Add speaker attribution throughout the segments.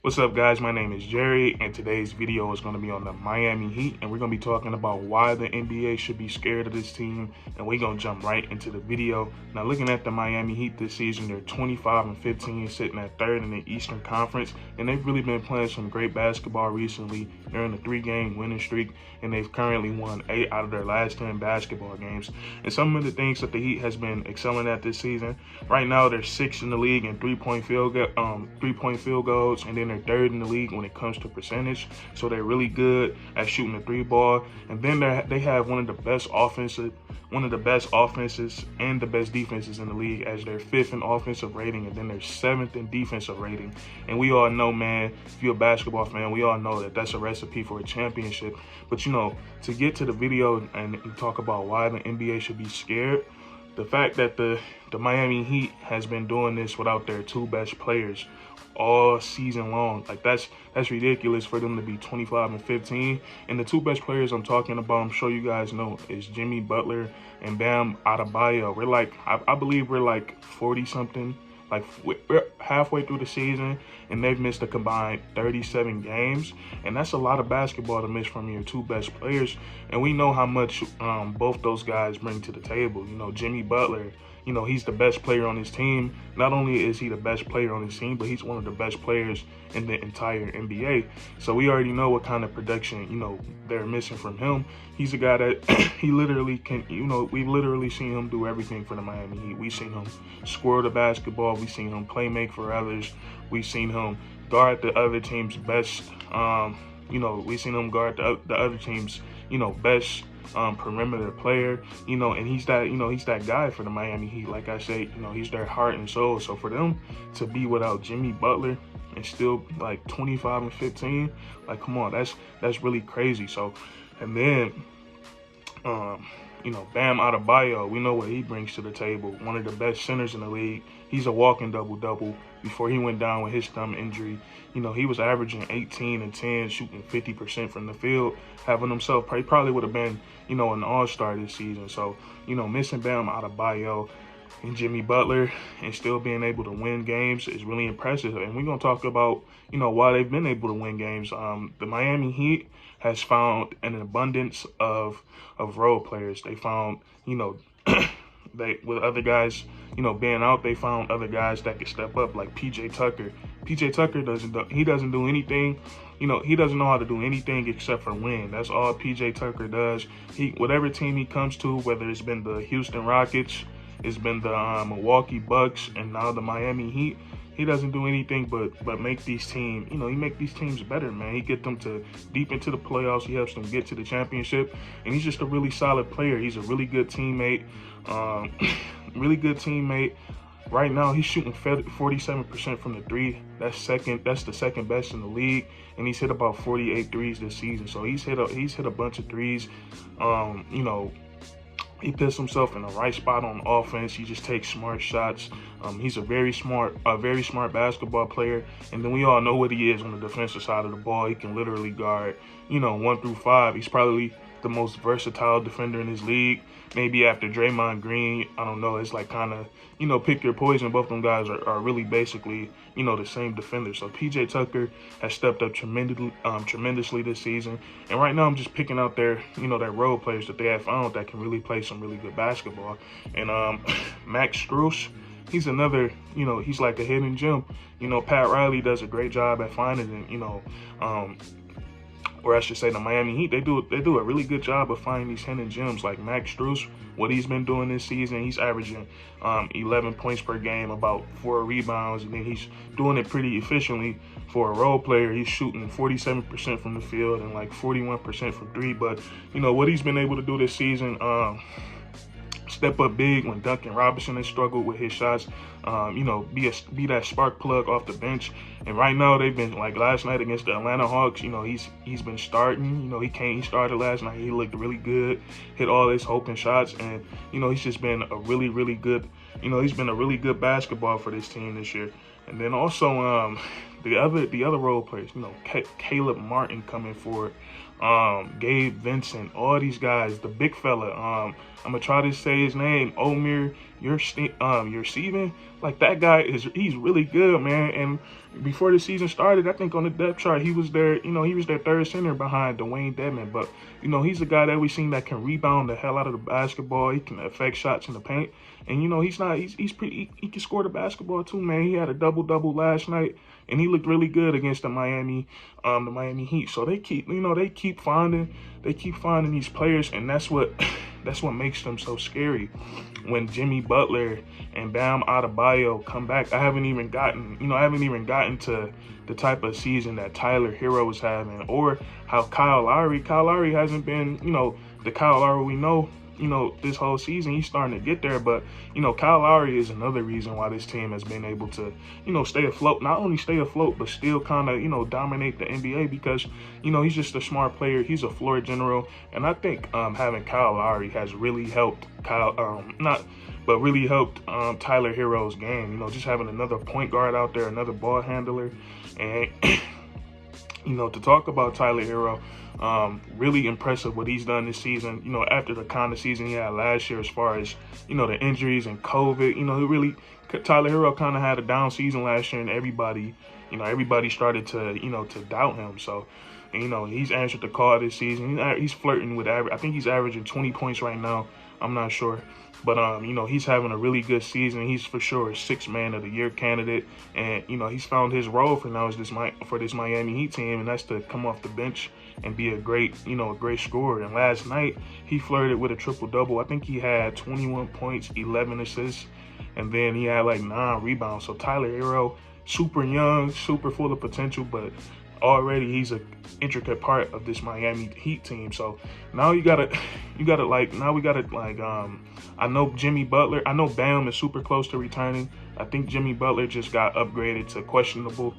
Speaker 1: What's up, guys? My name is Jerry, and today's video is going to be on the Miami Heat, and we're going to be talking about why the NBA should be scared of this team, and we're going to jump right into the video. Now, looking at the Miami Heat this season, they're 25-15, sitting at third in the Eastern Conference, and they've really been playing some great basketball recently. They're in a 3-game winning streak, and they've currently won 8 out of their last 10 basketball games. And some of the things that the Heat has been excelling at this season, right now they're 6th in the league in three-point field goals, and then they're 3rd in the league when it comes to percentage. So they're really good at shooting the 3-ball. And then they have one of the best offenses and the best defenses in the league, as they're 5th in offensive rating, and then they're 7th in defensive rating. And we all know, man, if you're a basketball fan, we all know that that's a recipe for a championship. But to get to the video and talk about why the NBA should be scared, the fact that the Miami Heat has been doing this without their 2 best players all season long. Like, that's ridiculous for them to be 25-15. And the 2 best players I'm talking about, I'm sure you guys know, is Jimmy Butler and Bam Adebayo. We're like, I believe we're like 40-something. Like, we're halfway through the season, and they've missed a combined 37 games. And that's a lot of basketball to miss from your 2 best players. And we know how much both those guys bring to the table. Jimmy Butler, he's the best player on his team. Not only is he the best player on his team, but he's one of the best players in the entire NBA. So we already know what kind of production, they're missing from him. He's a guy that he literally can, we've literally seen him do everything for the Miami Heat. We've seen him score the basketball. We've seen him play make for others. We've seen him guard the other team's best, we've seen him guard the other team's, best perimeter player, and he's that guy for the Miami Heat. Like I say, he's their heart and soul. So for them to be without Jimmy Butler and still like 25-15, like, come on, that's really crazy. So, and then Bam Adebayo, we know what he brings to the table. One of the best centers in the league. He's a walking double-double. Before he went down with his thumb injury, he was averaging 18 and 10, shooting 50% from the field, having himself, he probably would have been, an all-star this season. So, missing Bam Adebayo and Jimmy Butler and still being able to win games is really impressive. And we're going to talk about, why they've been able to win games. The Miami Heat has found an abundance of role players. They found, with other guys, being out, they found other guys that could step up, like PJ Tucker. PJ Tucker doesn't do anything. He doesn't know how to do anything except for win. That's all PJ Tucker does. Whatever team he comes to, whether it's been the Houston Rockets, it's been the Milwaukee Bucks, and now the Miami Heat, he doesn't do anything but make these teams, he make these teams better, man. He get them to deep into the playoffs. He helps them get to the championship, and he's just a really solid player. He's a really good teammate, really good teammate. Right now, he's shooting 47% from the 3. That's the second best in the league, and he's hit about 48 threes this season. So he's hit a bunch of threes. He puts himself in the right spot on offense. He just takes smart shots. He's a very smart basketball player. And then we all know what he is on the defensive side of the ball. He can literally guard, 1 through 5. He's probably the most versatile defender in his league. Maybe after Draymond Green, I don't know. It's like kind of, pick your poison. Both of them guys are really basically, the same defender. So PJ Tucker has stepped up tremendously this season. And right now I'm just picking out their, their role players that they have found that can really play some really good basketball. And Max Strus, he's another, he's like a hidden gem. Pat Riley does a great job at finding him, or I should say the Miami Heat, they do a really good job of finding these hidden gems. Like Max Strus, what he's been doing this season, he's averaging 11 points per game, about 4 rebounds, and then he's doing it pretty efficiently for a role player. He's shooting 47% from the field and like 41% from 3. But what he's been able to do this season, step up big when Duncan Robinson has struggled with his shots, be that spark plug off the bench. And right now they've been, like last night against the Atlanta Hawks, he's been starting. He started last night. He looked really good, hit all his open shots, and he's just been a really good, he's been a really good basketball for this team this year. And then also the other role players, you know, Caleb Martin coming forward, Gabe Vincent, all these guys, the big fella, I'm gonna try to say his name, Omer, you're Steven, like that guy he's really good, man. And before the season started, I think on the depth chart he was there, you know, he was their third center behind Dwayne Dedman. But you know, he's a guy that we've seen that can rebound the hell out of the basketball. He can affect shots in the paint, and you know, he's pretty, he can score the basketball too, man. He had a double last night, and he looked really good against the Miami Heat. So they keep finding these players, and that's what makes them so scary. When Jimmy Butler and Bam Adebayo come back, I haven't even gotten to the type of season that Tyler Hero is having, or how Kyle Lowry hasn't been, you know, the Kyle Lowry we know, you know, this whole season. He's starting to get there, but you know, Kyle Lowry is another reason why this team has been able to, you know, stay afloat. Not only stay afloat, but still kind of, you know, dominate the NBA, because you know, he's just a smart player. He's a floor general, and I think having Kyle Lowry has really helped Tyler Hero's game. You know, just having another point guard out there, another ball handler, and you know, to talk about Tyler Hero, really impressive what he's done this season. You know, after the kind of season he had last year, as far as, you know, the injuries and COVID, you know, Tyler Hero kind of had a down season last year, and everybody started to, you know, to doubt him. So, you know, he's answered the call this season. He's flirting with average. I think he's averaging 20 points right now. I'm not sure. But, you know, he's having a really good season. He's for sure a 6th Man of the Year candidate. And, you know, he's found his role for this Miami Heat team, and that's to come off the bench and be a great scorer. And last night, he flirted with a triple-double. I think he had 21 points, 11 assists, and then he had like 9 rebounds. So Tyler Hero, super young, super full of potential, but already he's an intricate part of this Miami Heat team. So now we gotta I know Jimmy Butler, I know Bam is super close to returning. I think Jimmy Butler just got upgraded to questionable.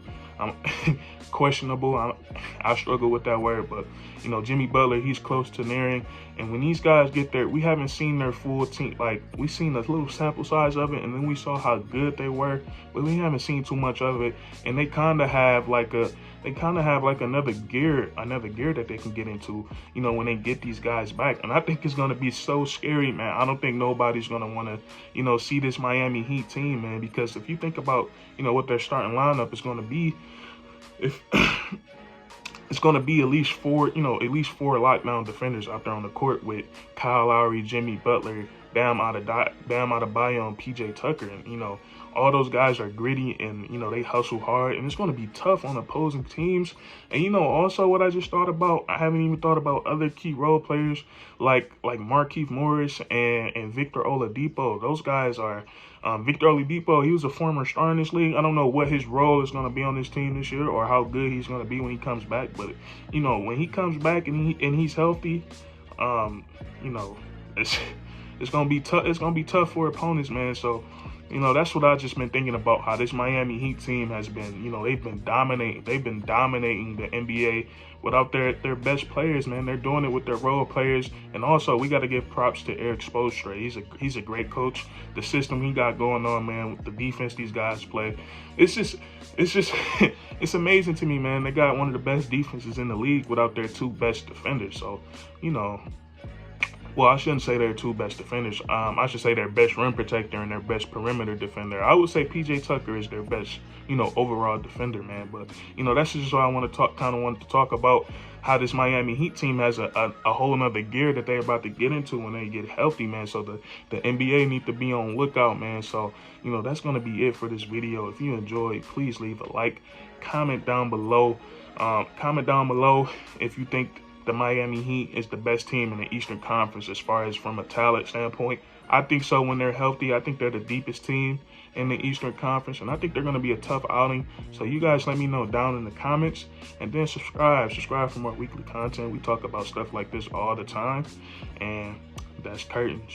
Speaker 1: I struggle with that word, but you know, Jimmy Butler, he's close to nearing. And when these guys get there, we haven't seen their full team. Like, we've seen a little sample size of it, and then we saw how good they were, but we haven't seen too much of it. And they kind of have like another gear that they can get into, you know, when they get these guys back. And I think it's gonna be so scary, man. I don't think nobody's gonna want to, you know, see this Miami Heat team, man, because if you think about, you know, what their starting lineup is gonna be, it's going to be at least four lockdown defenders out there on the court, with Kyle Lowry, Jimmy Butler, Bam Adebayo, and PJ Tucker. And, you know, all those guys are gritty, and, you know, they hustle hard, and it's going to be tough on opposing teams. And, you know, also what I just thought about, I haven't even thought about other key role players like Markieff Morris and Victor Oladipo. Those guys are, Victor Oladipo, he was a former star in this league. I don't know what his role is going to be on this team this year, or how good he's going to be when he comes back. But, you know, when he comes back and he's healthy, you know, it's going to be tough. It's going to be tough for opponents, man. So, you know, that's what I've just been thinking about, how this Miami Heat team has been, you know, they've been dominating the NBA without their best players, man. They're doing it with their role players. And also, we got to give props to Eric Spoelstra. He's a great coach. The system he got going on, man, with the defense these guys play, it's it's amazing to me, man. They got one of the best defenses in the league without their 2 best defenders. So, you know, well, I shouldn't say their 2 best defenders. I should say their best rim protector and their best perimeter defender. I would say PJ Tucker is their best, you know, overall defender, man. But, you know, that's just what I wanted to talk about, how this Miami Heat team has a whole nother gear that they're about to get into when they get healthy, man. So the NBA need to be on lookout, man. So, you know, that's going to be it for this video. If you enjoyed, please leave a like, comment down below. If you think the Miami Heat is the best team in the Eastern Conference as far as from a talent standpoint. I think so when they're healthy. I think they're the deepest team in the Eastern Conference, and I think they're going to be a tough outing. So you guys let me know down in the comments, and then subscribe for more weekly content. We talk about stuff like this all the time, and that's curtains.